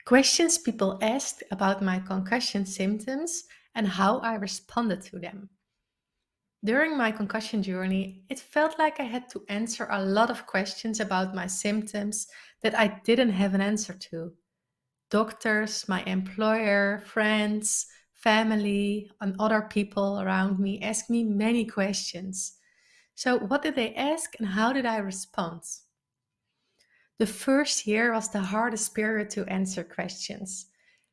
Questions people asked about my concussion symptoms and how I responded to them. During my concussion journey, it felt like I had to answer a lot of questions about my symptoms that I didn't have an answer to. Doctors, my employer, friends, family, and other people around me asked me many questions. So, what did they ask and how did I respond? The first year was the hardest period to answer questions,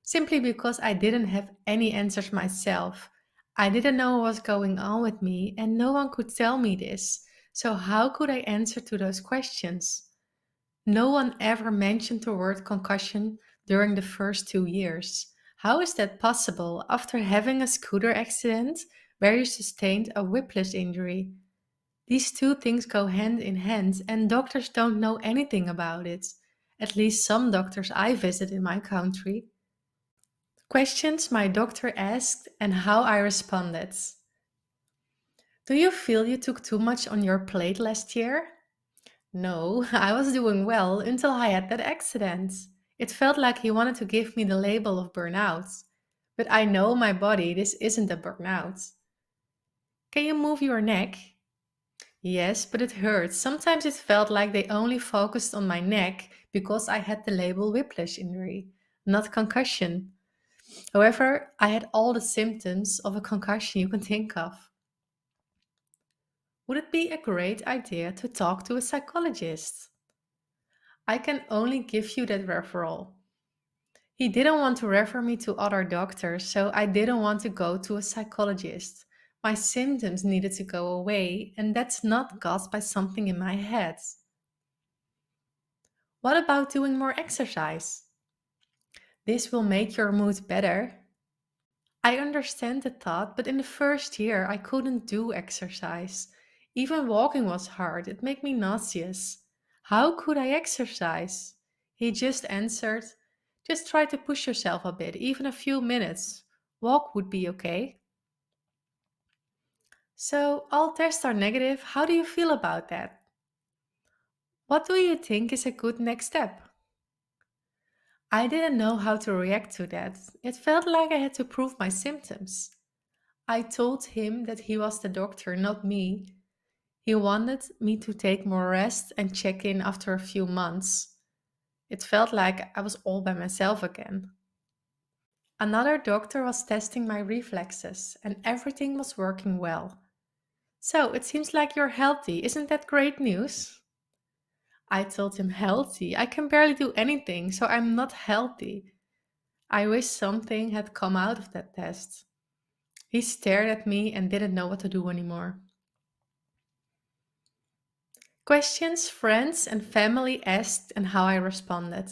simply because I didn't have any answers myself. I didn't know what was going on with me, and no one could tell me this. So, how could I answer to those questions? No one ever mentioned the word concussion during the first 2 years. How is that possible after having a scooter accident where you sustained a whiplash injury? These two things go hand in hand, and doctors don't know anything about it. At least some doctors I visit in my country. Questions my doctor asked and how I responded. Do you feel you took too much on your plate last year? No, I was doing well until I had that accident. It felt like he wanted to give me the label of burnout. But I know my body, this isn't a burnout. Can you move your neck? Yes, but it hurts. Sometimes it felt like they only focused on my neck because I had the label whiplash injury, not concussion. However, I had all the symptoms of a concussion you can think of. Would it be a great idea to talk to a psychologist? I can only give you that referral. He didn't want to refer me to other doctors, so I didn't want to go to a psychologist. My symptoms needed to go away, and that's not caused by something in my head. What about doing more exercise? This will make your mood better. I understand the thought, but in the first year I couldn't do exercise. Even walking was hard, it made me nauseous. How could I exercise? He just answered, just try to push yourself a bit, even a few minutes. Walk would be okay. So, all tests are negative. How do you feel about that? What do you think is a good next step? I didn't know how to react to that. It felt like I had to prove my symptoms. I told him that he was the doctor, not me. He wanted me to take more rest and check in after a few months. It felt like I was all by myself again. Another doctor was testing my reflexes, and everything was working well. So it seems like you're healthy. Isn't that great news? I told him, healthy? I can barely do anything, so I'm not healthy. I wish something had come out of that test. He stared at me and didn't know what to do anymore. Questions friends and family asked and how I responded.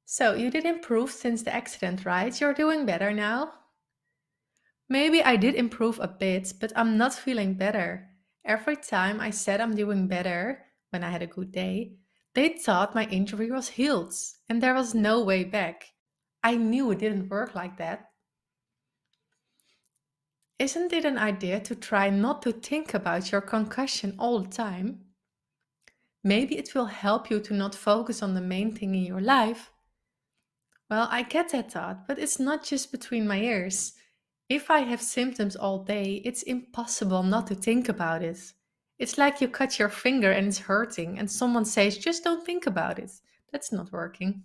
So, you did improve since the accident, right? You're doing better now? Maybe I did improve a bit, but I'm not feeling better. Every time I said I'm doing better, when I had a good day, they thought my injury was healed and there was no way back. I knew it didn't work like that. Isn't it an idea to try not to think about your concussion all the time? Maybe it will help you to not focus on the main thing in your life. Well, I get that thought, but it's not just between my ears. If I have symptoms all day, it's impossible not to think about it. It's like you cut your finger and it's hurting, and someone says, just don't think about it. That's not working.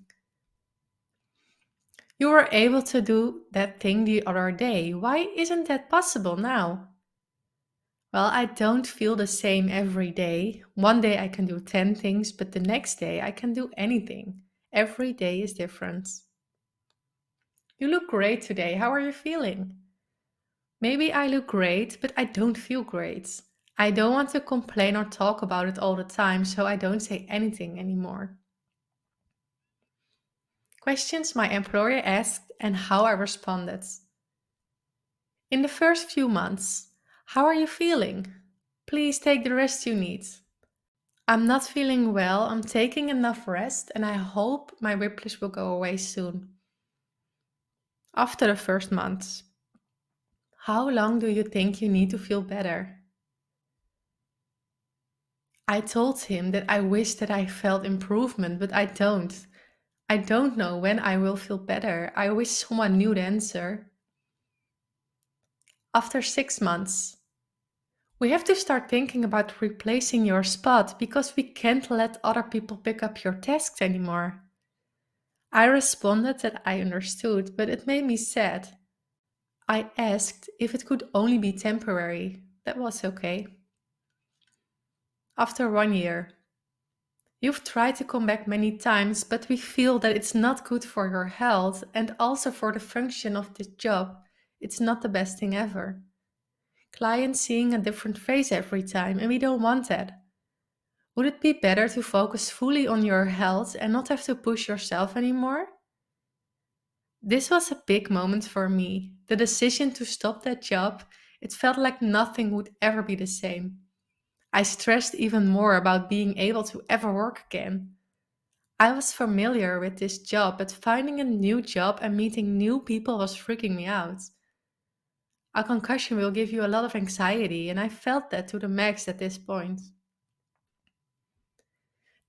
You were able to do that thing the other day. Why isn't that possible now? Well, I don't feel the same every day. One day I can do 10 things, but the next day I can do anything. Every day is different. You look great today. How are you feeling? Maybe I look great, but I don't feel great. I don't want to complain or talk about it all the time, so I don't say anything anymore. Questions my employer asked and how I responded. In the first few months, how are you feeling? Please take the rest you need. I'm not feeling well, I'm taking enough rest, and I hope my whiplash will go away soon. After the first months, how long do you think you need to feel better? I told him that I wish that I felt improvement, but I don't. I don't know when I will feel better. I wish someone knew the answer. After 6 months, we have to start thinking about replacing your spot because we can't let other people pick up your tasks anymore. I responded that I understood, but it made me sad. I asked if it could only be temporary. That was okay. After 1 year, you've tried to come back many times, but we feel that it's not good for your health and also for the function of this job. It's not the best thing ever. Clients seeing a different face every time, and we don't want that. Would it be better to focus fully on your health and not have to push yourself anymore? This was a big moment for me. The decision to stop that job, it felt like nothing would ever be the same. I stressed even more about being able to ever work again. I was familiar with this job, but finding a new job and meeting new people was freaking me out. A concussion will give you a lot of anxiety, and I felt that to the max at this point.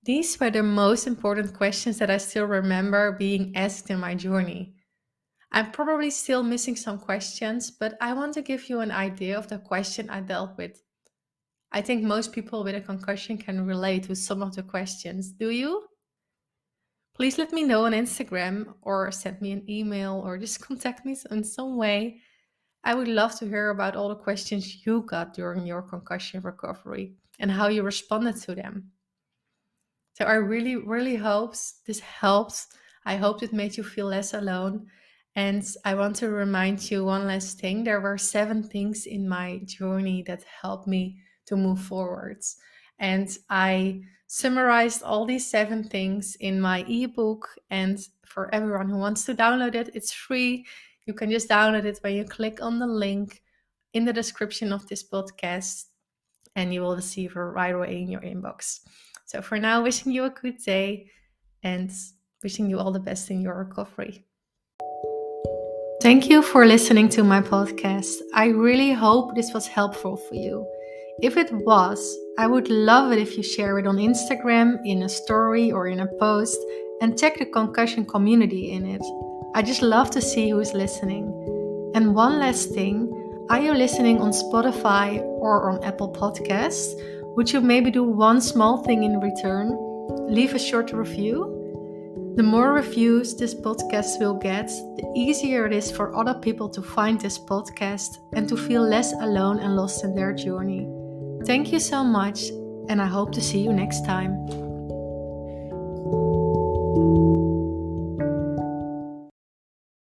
These were the most important questions that I still remember being asked in my journey. I'm probably still missing some questions, but I want to give you an idea of the question I dealt with. I think most people with a concussion can relate with some of the questions. Do you? Please let me know on Instagram or send me an email or just contact me in some way. I would love to hear about all the questions you got during your concussion recovery and how you responded to them. So I really, really hope this helps. I hope it made you feel less alone. And I want to remind you one last thing. There were 7 things in my journey that helped me to move forwards. And I summarized all these 7 things in my ebook. And for everyone who wants to download it, it's free. You can just download it when you click on the link in the description of this podcast, and you will receive it right away in your inbox. So for now, wishing you a good day and wishing you all the best in your recovery. Thank you for listening to my podcast. I really hope this was helpful for you. If it was, I would love it if you share it on Instagram, in a story or in a post, and tag the Concussion Community in it. I just love to see who's listening. And one last thing, are you listening on Spotify or on Apple Podcasts? Would you maybe do one small thing in return? Leave a short review? The more reviews this podcast will get, the easier it is for other people to find this podcast and to feel less alone and lost in their journey. Thank you so much, and I hope to see you next time.